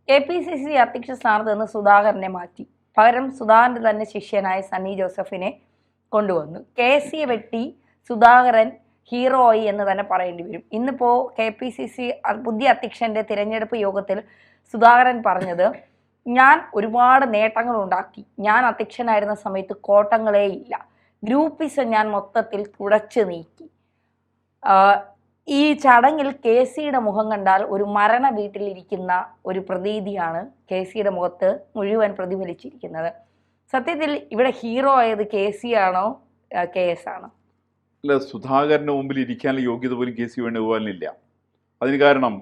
KPCC അധ്യക്ഷ സ്ഥാനത്ത് നിന്ന് സുധാകരനെ മാറ്റി. പകരം സുധാകരന്റെ തന്നെ ശിഷ്യനായ സണ്ണി ജോസഫിനെ കൊണ്ടുവന്നു. KC വെട്ടി സുധാകരൻ ഹീറോയി എന്ന് തന്നെ പറയേണ്ടി വരും. ഇന്നിപ്പോ KPCC പുതിയ അധ്യക്ഷന്റെ തിരഞ്ഞെടുപ്പ് യോഗത്തിൽ സുധാകരൻ പറഞ്ഞത്, ഞാൻ ഒരുപാട് നേട്ടങ്ങൾ ഉണ്ടാക്കി. ഞാൻ അധ്യക്ഷനായിരുന്ന സമയത്ത് കോട്ടങ്ങളേ ഇല്ല. ഗ്രൂപ്പിസം ഞാൻ മൊത്തത്തിൽ തുടച്ചു നീക്കി. ഈ ചടങ്ങിൽ KCയുടെ മുഖം കണ്ടാൽ ഒരു മരണ വീട്ടിലിരിക്കുന്ന ഒരു പ്രതീതിയാണ് KCയുടെ മുഖത്ത് മുഴുവൻ പ്രതിഫലിച്ചിരിക്കുന്നത്. സത്യത്തിൽ ഇവിടെ ഹീറോ ആയത് KC ആണോ KS ആണോ? അല്ല, സുധാകരന് മുമ്പിൽ ഇരിക്കാനുള്ള യോഗ്യത പോലും KC വേണുഗോപാലിനില്ല. അതിന് കാരണം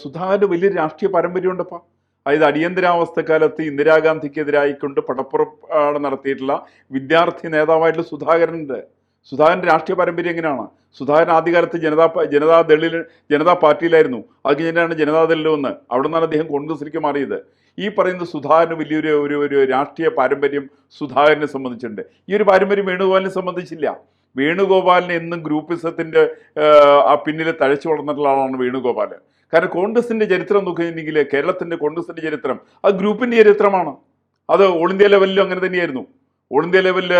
സുധാകരന് വലിയൊരു രാഷ്ട്രീയ പാരമ്പര്യം ഉണ്ടപ്പാ. അതായത് അടിയന്തരാവസ്ഥക്കാലത്ത് ഇന്ദിരാഗാന്ധിക്കെതിരായിക്കൊണ്ട് പടപ്പുറപ്പാട് നടത്തിയിട്ടുള്ള വിദ്യാർത്ഥി നേതാവായിട്ടുള്ള സുധാകരനുണ്ട്. സുധാകരൻ്റെ രാഷ്ട്രീയ പാരമ്പര്യം എങ്ങനെയാണ്? സുധാകരൻ ആദ്യകാലത്ത് ജനതാ പാർട്ടിയിലായിരുന്നു. അത് കഴിഞ്ഞാണ് ജനതാദളിൽ വന്ന് അവിടെ നിന്നാണ് അദ്ദേഹം കോൺഗ്രസിലേക്ക് മാറിയത്. ഈ പറയുന്ന സുധാകരന് വലിയൊരു ഒരു രാഷ്ട്രീയ പാരമ്പര്യം സുധാകരനെ സംബന്ധിച്ചിട്ടുണ്ട്. ഈ ഒരു പാരമ്പര്യം വേണുഗോപാലിനെ സംബന്ധിച്ചില്ല. വേണുഗോപാലിനെ എന്നും ഗ്രൂപ്പിസത്തിൻ്റെ ആ പിന്നിൽ തഴച്ചു വളർന്നിട്ടുള്ള ആളാണ് വേണുഗോപാൽ. കാരണം കോൺഗ്രസിൻ്റെ ചരിത്രം നോക്കുകയാണെങ്കിൽ കേരളത്തിൻ്റെ കോൺഗ്രസിൻ്റെ ചരിത്രം അത് ഗ്രൂപ്പിൻ്റെ ചരിത്രമാണ്. അത് ഓൾ ഇന്ത്യ ലെവലിലും അങ്ങനെ തന്നെയായിരുന്നു. ഓൾ ഇന്ത്യ ലെവലിൽ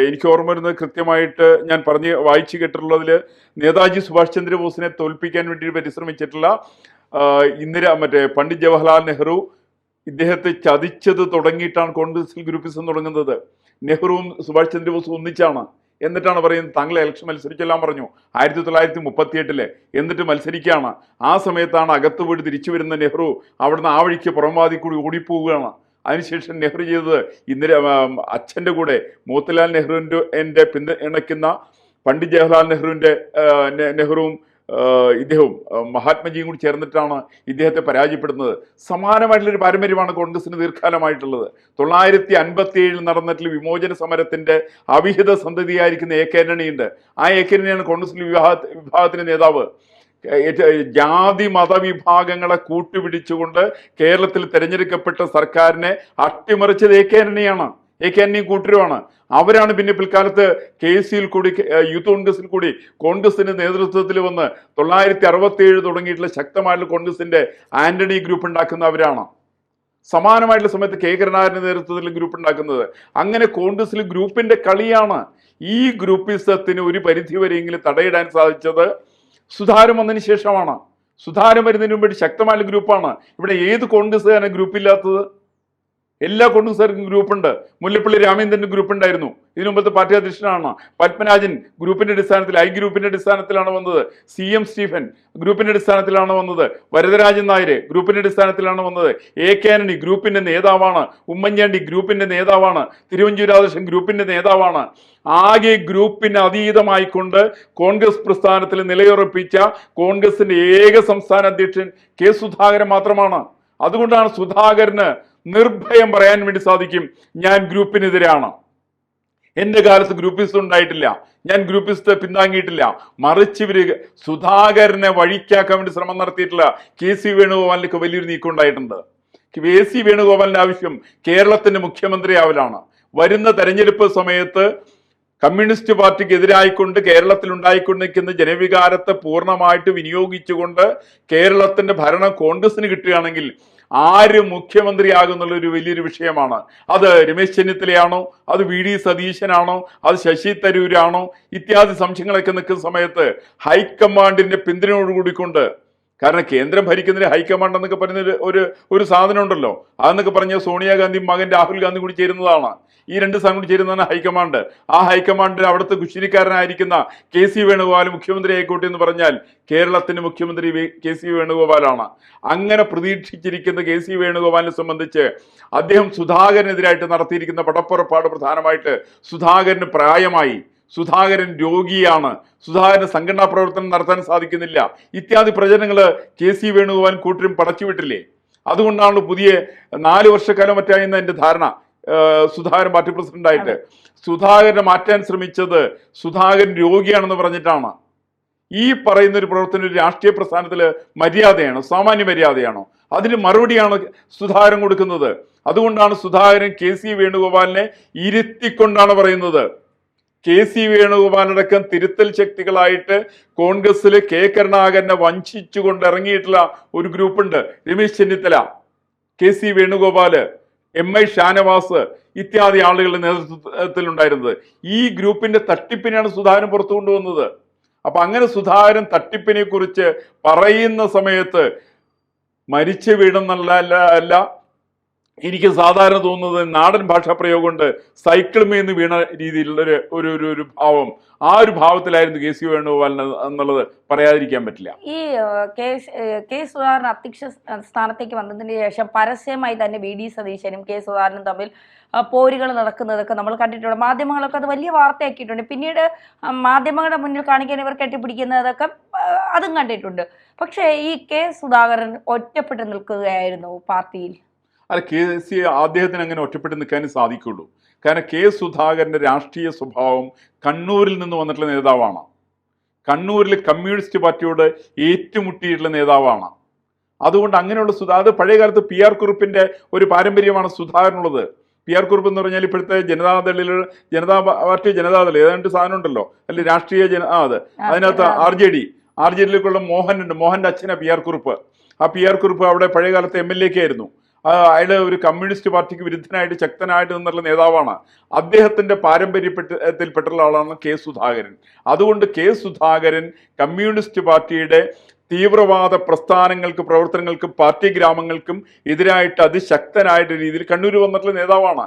എനിക്ക് ഓർമ്മ വരുന്നത് കൃത്യമായിട്ട് ഞാൻ വായിച്ചു കേട്ടിട്ടുള്ളതിൽ നേതാജി സുഭാഷ് ചന്ദ്രബോസിനെ തോൽപ്പിക്കാൻ വേണ്ടി പരിശ്രമിച്ചിട്ടുള്ള പണ്ഡിറ്റ് ജവഹർലാൽ നെഹ്റു ഇദ്ദേഹത്തെ ചതിച്ചത് തുടങ്ങിയിട്ടാണ് കോൺഗ്രസിൽ ഗ്രൂപ്പിസം തുടങ്ങുന്നത്. നെഹ്റുവും സുഭാഷ് ചന്ദ്രബോസും ഒന്നിച്ചാണ്. എന്നിട്ടാണ് പറയുന്നത് താങ്കൾ ഇലക്ഷൻ മത്സരിച്ചെല്ലാം പറഞ്ഞു 1938 എന്നിട്ട് മത്സരിക്കുകയാണ്. ആ സമയത്താണ് അകത്ത് വീട് തിരിച്ചു വരുന്ന നെഹ്റു അവിടുന്ന് ആ വഴിക്ക് പുറംവാതി കൂടി ഓടിപ്പോവുകയാണ്. അതിനുശേഷം നെഹ്റു ചെയ്തത് അച്ഛൻ്റെ കൂടെ മോത്തിലാൽ നെഹ്റുവിൻ്റെ പിന്തുണയ്ക്കുന്ന പണ്ഡിറ്റ് ജവഹർലാൽ നെഹ്റുവും ഇദ്ദേഹവും മഹാത്മജിയും കൂടി ചേർന്നിട്ടാണ് ഇദ്ദേഹത്തെ പരാജയപ്പെടുന്നത്. സമാനമായിട്ടുള്ളൊരു പാരമ്പര്യമാണ് കോൺഗ്രസിന് ദീർഘകാലമായിട്ടുള്ളത്. 1957 നടന്നിട്ടുള്ള വിമോചന സമരത്തിന്റെ അവിഹിത സന്തതിയായിരിക്കുന്ന AK ആന്റണിയുണ്ട്. ആ AK ആന്റണിയാണ് കോൺഗ്രസിലെ വിഭാഗത്തിന്റെ നേതാവ്. ജാതി മതവിഭാഗങ്ങളെ കൂട്ടുപിടിച്ചുകൊണ്ട് കേരളത്തിൽ തെരഞ്ഞെടുക്കപ്പെട്ട സർക്കാരിനെ അട്ടിമറിച്ചത് AK ആന്റണിയാണ്. AK ആന്റണിയും കൂട്ടരുമാണ്. അവരാണ് പിന്നെ പിൽക്കാലത്ത് KCയിൽ കൂടി യൂത്ത് കോൺഗ്രസിൽ കൂടി കോൺഗ്രസിന്റെ നേതൃത്വത്തിൽ വന്ന് 1967 തുടങ്ങിയിട്ടുള്ള ശക്തമായിട്ടുള്ള കോൺഗ്രസിന്റെ ആന്റണി ഗ്രൂപ്പ് ഉണ്ടാക്കുന്നവരാണ്. സമാനമായിട്ടുള്ള സമയത്ത് K കരുണാകരന്റെ നേതൃത്വത്തിൽ ഗ്രൂപ്പ് ഉണ്ടാക്കുന്നത്. അങ്ങനെ കോൺഗ്രസിൽ ഗ്രൂപ്പിന്റെ കളിയാണ്. ഈ ഗ്രൂപ്പിസത്തിന് ഒരു പരിധി വരെയെങ്കിലും തടയിടാൻ സാധിച്ചത് സുധാകരൻ വന്നതിന് ശേഷമാണ്. സുധാകരൻ വരുന്നതിന് മുമ്പ് ശക്തമായ ഗ്രൂപ്പാണ്. ഇവിടെ ഏത് കോൺഗ്രസ്സുകാരാണ് ഗ്രൂപ്പില്ലാത്തത്? എല്ലാ കോൺഗ്രസ്സുകാർക്കും ഗ്രൂപ്പുണ്ട്. മുല്ലപ്പള്ളി രാമചന്ദ്രന്റെ ഗ്രൂപ്പ് ഉണ്ടായിരുന്നു. ഇതിനു മുമ്പത്തെ പാർട്ടി അധ്യക്ഷനാണ്. പത്മരാജൻ ഗ്രൂപ്പിന്റെ അടിസ്ഥാനത്തിൽ ഗ്രൂപ്പിന്റെ അടിസ്ഥാനത്തിലാണ് വന്നത്. CM സ്റ്റീഫൻ ഗ്രൂപ്പിന്റെ അടിസ്ഥാനത്തിലാണ് വന്നത്. വരദരാജൻ നായർ ഗ്രൂപ്പിന്റെ അടിസ്ഥാനത്തിലാണ് വന്നത്. AK ആന്റണി ഗ്രൂപ്പിന്റെ നേതാവാണ്. ഉമ്മൻചാണ്ടി ഗ്രൂപ്പിന്റെ നേതാവാണ്. തിരുവഞ്ചൂർ രാധാകൃഷ്ണൻ ഗ്രൂപ്പിന്റെ നേതാവാണ്. ആകെ ഗ്രൂപ്പിന് അതീതമായിക്കൊണ്ട് കോൺഗ്രസ് പ്രസ്ഥാനത്തിൽ നിലയുറപ്പിച്ച കോൺഗ്രസിന്റെ ഏക സംസ്ഥാന അധ്യക്ഷൻ K സുധാകരൻ മാത്രമാണ്. അതുകൊണ്ടാണ് സുധാകരന് നിർഭയം പറയാൻ വേണ്ടി സാധിക്കും, ഞാൻ ഗ്രൂപ്പിനെതിരാണ്. എന്റെ കാലത്ത് ഗ്രൂപ്പിസ്റ്റ് ഉണ്ടായിട്ടില്ല, ഞാൻ ഗ്രൂപ്പിസ്റ്റ് പിന്താങ്ങിയിട്ടില്ല. മറിച്ച് ഇവര് സുധാകരനെ വഴിക്കാക്കാൻ വേണ്ടി ശ്രമം നടത്തിയിട്ടില്ല. KC വേണുഗോപാലിനൊക്കെ വലിയൊരു നീക്കം ഉണ്ടായിട്ടുണ്ട്. KC വേണുഗോപാലിന്റെ ആവശ്യം കേരളത്തിന്റെ മുഖ്യമന്ത്രിയാവലാണ്. വരുന്ന തെരഞ്ഞെടുപ്പ് സമയത്ത് കമ്മ്യൂണിസ്റ്റ് പാർട്ടിക്ക് എതിരായിക്കൊണ്ട് കേരളത്തിൽ ഉണ്ടായിക്കൊണ്ടിരിക്കുന്ന ജനവികാരത്തെ പൂർണ്ണമായിട്ട് വിനിയോഗിച്ചുകൊണ്ട് കേരളത്തിന്റെ ഭരണം കോൺഗ്രസിന് കിട്ടുകയാണെങ്കിൽ ആര് മുഖ്യമന്ത്രിയാകുന്നുള്ളൊരു വലിയൊരു വിഷയമാണ്. അത് രമേശ് ചെന്നിത്തലയാണോ, അത് VD സതീശനാണോ, അത് ശശി തരൂരാണോ, ഇത്യാദി സംശയങ്ങളൊക്കെ നിൽക്കുന്ന സമയത്ത് ഹൈക്കമാൻഡിന്റെ പിന്തുണയോടുകൂടിക്കൊണ്ട്, കാരണം കേന്ദ്രം ഭരിക്കുന്നതിന് ഹൈക്കമാൻഡ് എന്നൊക്കെ പറയുന്ന ഒരു സാധനം ഉണ്ടല്ലോ, അതെന്നൊക്കെ പറഞ്ഞ സോണിയാഗാന്ധിയും മകൻ രാഹുൽ ഗാന്ധി കൂടി ചേരുന്നതാണ്. ഈ രണ്ട് സാധനം കൂടി ചേരുന്നതാണ് ഹൈക്കമാൻഡ്. ആ ഹൈക്കമാൻഡിന് അവിടുത്തെ കുശിനിക്കാരനായിരിക്കുന്ന KC വേണുഗോപാൽ മുഖ്യമന്ത്രി ആയിക്കോട്ടെ എന്ന് പറഞ്ഞാൽ കേരളത്തിന്റെ മുഖ്യമന്ത്രി KC വേണുഗോപാലാണ്. അങ്ങനെ പ്രതീക്ഷിച്ചിരിക്കുന്ന KC വേണുഗോപാലിനെ സംബന്ധിച്ച് അദ്ദേഹം സുധാകരനെതിരായിട്ട് നടത്തിയിരിക്കുന്ന പടപ്പുറപ്പാട് പ്രധാനമായിട്ട് സുധാകരന് പ്രായമായി, സുധാകരൻ രോഗിയാണ്, സുധാകരന് സംഘടനാ പ്രവർത്തനം നടത്താൻ സാധിക്കുന്നില്ല, ഇത്യാദി പ്രചരണങ്ങൾ KC വേണുഗോപാൽ കൂട്ടരും പടച്ചുവിട്ടില്ലേ. അതുകൊണ്ടാണ് പുതിയ 4 വർഷക്കാലം മറ്റായെന്ന എൻ്റെ ധാരണ സുധാകരൻ പാർട്ടി പ്രസിഡന്റായിട്ട് സുധാകരനെ മാറ്റാൻ ശ്രമിച്ചത് സുധാകരൻ രോഗിയാണെന്ന് പറഞ്ഞിട്ടാണ്. ഈ പറയുന്ന ഒരു പ്രവർത്തനം ഒരു രാഷ്ട്രീയ പ്രസ്ഥാനത്തില് മര്യാദയാണോ, സാമാന്യ മര്യാദയാണോ? അതിന് മറുപടിയാണ് സുധാകരൻ കൊടുക്കുന്നത്. അതുകൊണ്ടാണ് സുധാകരൻ KC വേണുഗോപാലിനെ ഇരുത്തിക്കൊണ്ടാണ് പറയുന്നത്, KC വേണുഗോപാലടക്കം തിരുത്തൽ ശക്തികളായിട്ട് കോൺഗ്രസിൽ കെ കരുണാകരനെ വഞ്ചിച്ചുകൊണ്ട് ഇറങ്ങിയിട്ടുള്ള ഒരു ഗ്രൂപ്പുണ്ട്. രമേശ് ചെന്നിത്തല, KC വേണുഗോപാല്, MI ഷാനവാസ് ഇത്യാദി ആളുകളുടെ നേതൃത്വത്തിൽ ഉണ്ടായിരുന്നത്. ഈ ഗ്രൂപ്പിന്റെ തട്ടിപ്പിനെയാണ് സുധാകരൻ പുറത്തു കൊണ്ടുവന്നത്. അപ്പൊ അങ്ങനെ സുധാകരൻ തട്ടിപ്പിനെ കുറിച്ച് പറയുന്ന സമയത്ത് മരിച്ചു വീണെന്നല്ല എനിക്ക് സാധാരണ തോന്നുന്നത് നാടൻ ഭാഷാ പ്രയോഗം കൊണ്ട് സൈക്കിൾമേന്ന് വീണ രീതിയിലുള്ള ഒരു ഭാവം, ആ ഒരു ഭാവത്തിലായിരുന്നു KC വേണുഗോപാലൻ എന്നുള്ളത് പറയാതിരിക്കാൻ പറ്റില്ല. ഈ കെ സുധാകരൻ അധ്യക്ഷ സ്ഥാനത്തേക്ക് വന്നതിന് ശേഷം പരസ്യമായി തന്നെ VD സതീശനും കെ സുധാകരനും തമ്മിൽ പോരുകൾ നടക്കുന്നതൊക്കെ നമ്മൾ കണ്ടിട്ടുണ്ട്. മാധ്യമങ്ങളൊക്കെ അത് വലിയ വാർത്തയാക്കിയിട്ടുണ്ട്. പിന്നീട് മാധ്യമങ്ങളുടെ മുന്നിൽ കാണിക്കാൻ ഇവർ കെട്ടിപ്പിടിക്കുന്നതൊക്കെ അതും കണ്ടിട്ടുണ്ട്. പക്ഷേ ഈ കെ സുധാകരൻ ഒറ്റപ്പെട്ട് നിൽക്കുകയായിരുന്നു പാർട്ടിയിൽ. അല്ല, KC അദ്ദേഹത്തിന് അങ്ങനെ ഒറ്റപ്പെട്ട് നിൽക്കാനേ സാധിക്കുള്ളൂ. കാരണം കെ സുധാകരന്റെ രാഷ്ട്രീയ സ്വഭാവം കണ്ണൂരിൽ നിന്ന് വന്നിട്ടുള്ള നേതാവാണ്. കണ്ണൂരിൽ കമ്മ്യൂണിസ്റ്റ് പാർട്ടിയോട് ഏറ്റുമുട്ടിയിട്ടുള്ള നേതാവാണ്. അതുകൊണ്ട് അങ്ങനെയുള്ള അത് പഴയ കാലത്ത് PR കുറുപ്പിന്റെ ഒരു പാരമ്പര്യമാണ് സുധാകരനുള്ളത്. PR കുറുപ്പ് എന്ന് പറഞ്ഞാൽ ഇപ്പോഴത്തെ ജനതാദളിൽ ജനതാ പാർട്ടി ഏതാണ്ട് സാധനം ഉണ്ടല്ലോ, അല്ലെ രാഷ്ട്രീയ അതിനകത്ത് RJDയിലേക്കുള്ള മോഹനുണ്ട്. മോഹന്റെ അച്ഛനാ PR കുറുപ്പ്. ആ PR കുറുപ്പ് അവിടെ പഴയ കാലത്ത് MLA ആയിരുന്നു. അയാള് ഒരു കമ്മ്യൂണിസ്റ്റ് പാർട്ടിക്ക് വിരുദ്ധനായിട്ട് ശക്തനായിട്ട് നിന്നുള്ള നേതാവാണ്. അദ്ദേഹത്തിന്റെ പാരമ്പര്യത്തിൽപ്പെട്ടുള്ള ആളാണ് കെ സുധാകരൻ. അതുകൊണ്ട് കെ സുധാകരൻ കമ്മ്യൂണിസ്റ്റ് പാർട്ടിയുടെ തീവ്രവാദ പ്രസ്ഥാനങ്ങൾക്കും പ്രവർത്തനങ്ങൾക്കും പാർട്ടി ഗ്രാമങ്ങൾക്കും എതിരായിട്ട് അതിശക്തനായിട്ട് രീതിയിൽ കണ്ണൂർ വന്നിട്ടുള്ള നേതാവാണ്.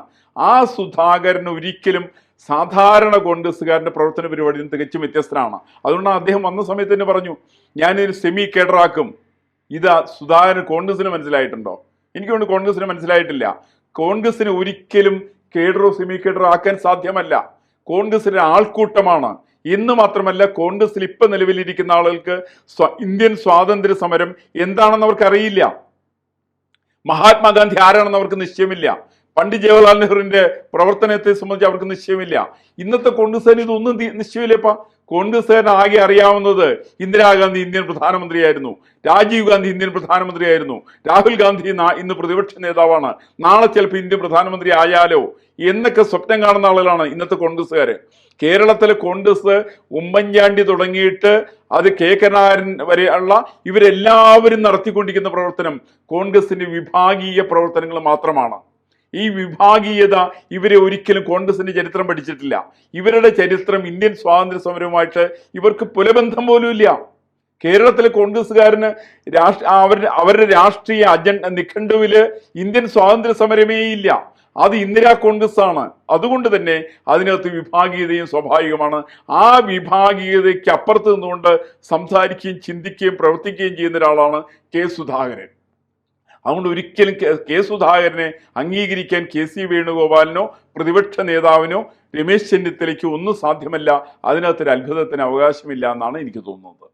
ആ സുധാകരൻ ഒരിക്കലും സാധാരണ കോൺഗ്രസ്സുകാരന്റെ പ്രവർത്തന പരിപാടിയിൽ നിന്ന് തികച്ചും വ്യത്യസ്തനാണ്. അതുകൊണ്ടാണ് അദ്ദേഹം വന്ന സമയത്ത് തന്നെ പറഞ്ഞു, ഞാനൊരു സെമി കേഡറാക്കും. ഇത് സുധാകരൻ കോൺഗ്രസിന് മനസ്സിലായിട്ടുണ്ടോ? എനിക്കൊണ്ട് കോൺഗ്രസിന് മനസ്സിലായിട്ടില്ല. കോൺഗ്രസിന് ഒരിക്കലും കേഡറോ സെമി കേഡറോ ആക്കാൻ സാധ്യമല്ല. കോൺഗ്രസിന്റെ ആൾക്കൂട്ടമാണ്. എന്ന് മാത്രമല്ല, കോൺഗ്രസിൽ ഇപ്പൊ നിലവിലിരിക്കുന്ന ആളുകൾക്ക് ഇന്ത്യൻ സ്വാതന്ത്ര്യ സമരം എന്താണെന്ന് അവർക്ക് അറിയില്ല. മഹാത്മാഗാന്ധി ആരാണെന്ന് അവർക്ക് നിശ്ചയമില്ല. പണ്ഡിറ്റ് ജവഹർലാൽ നെഹ്റുവിന്റെ പ്രവർത്തനത്തെ സംബന്ധിച്ച് അവർക്ക് നിശ്ചയമില്ല. ഇന്നത്തെ കോൺഗ്രസ്സുകാരൻ ഇതൊന്നും നിശ്ചയമില്ലപ്പാ. കോൺഗ്രസ്സുകാരൻ ആകെ അറിയാവുന്നത് ഇന്ദിരാഗാന്ധി ഇന്ത്യൻ പ്രധാനമന്ത്രിയായിരുന്നു, രാജീവ് ഗാന്ധി ഇന്ത്യൻ പ്രധാനമന്ത്രിയായിരുന്നു, രാഹുൽ ഗാന്ധി ഇന്ന് പ്രതിപക്ഷ നേതാവാണ്, നാളെ ചിലപ്പോൾ ഇന്ത്യൻ പ്രധാനമന്ത്രി ആയാലോ എന്നൊക്കെ സ്വപ്നം കാണുന്ന ആളുകളാണ് ഇന്നത്തെ കോൺഗ്രസ്സുകാര്. കേരളത്തിലെ കോൺഗ്രസ് ഉമ്മൻചാണ്ടി തുടങ്ങിയിട്ട് അത് കെ കരുണാകരൻ വരെയുള്ള ഇവരെല്ലാവരും നടത്തിക്കൊണ്ടിരിക്കുന്ന പ്രവർത്തനം കോൺഗ്രസിന്റെ വിഭാഗീയ പ്രവർത്തനങ്ങൾ മാത്രമാണ്. ഈ വിഭാഗീയത ഇവരെ ഒരിക്കലും കോൺഗ്രസിന്റെ ചരിത്രം പഠിച്ചിട്ടില്ല. ഇവരുടെ ചരിത്രം ഇന്ത്യൻ സ്വാതന്ത്ര്യ സമരവുമായിട്ട് ഇവർക്ക് പുലബന്ധം പോലും ഇല്ല. കേരളത്തിലെ കോൺഗ്രസ്സുകാരന് അവരുടെ രാഷ്ട്രീയ നിഘണ്ടുവില് ഇന്ത്യൻ സ്വാതന്ത്ര്യ സമരമേ ഇല്ല. അത് ഇന്ദിരാ കോൺഗ്രസ് ആണ്. അതുകൊണ്ട് തന്നെ അതിനകത്ത് വിഭാഗീയതയും സ്വാഭാവികമാണ്. ആ വിഭാഗീയതയ്ക്ക് അപ്പുറത്ത് നിന്നുകൊണ്ട് സംസാരിക്കുകയും ചിന്തിക്കുകയും പ്രവർത്തിക്കുകയും ചെയ്യുന്ന ഒരാളാണ് കെ സുധാകരൻ. അതുകൊണ്ട് ഒരിക്കലും കെ സുധാകരനെ അംഗീകരിക്കാൻ KC വേണുഗോപാലിനോ പ്രതിപക്ഷ നേതാവിനോ രമേശ് ചെന്നിത്തലയ്ക്കോ ഒന്നും സാധ്യമല്ല. അതിനകത്തൊരു അത്ഭുതത്തിന് അവകാശമില്ല എന്നാണ് എനിക്ക് തോന്നുന്നത്.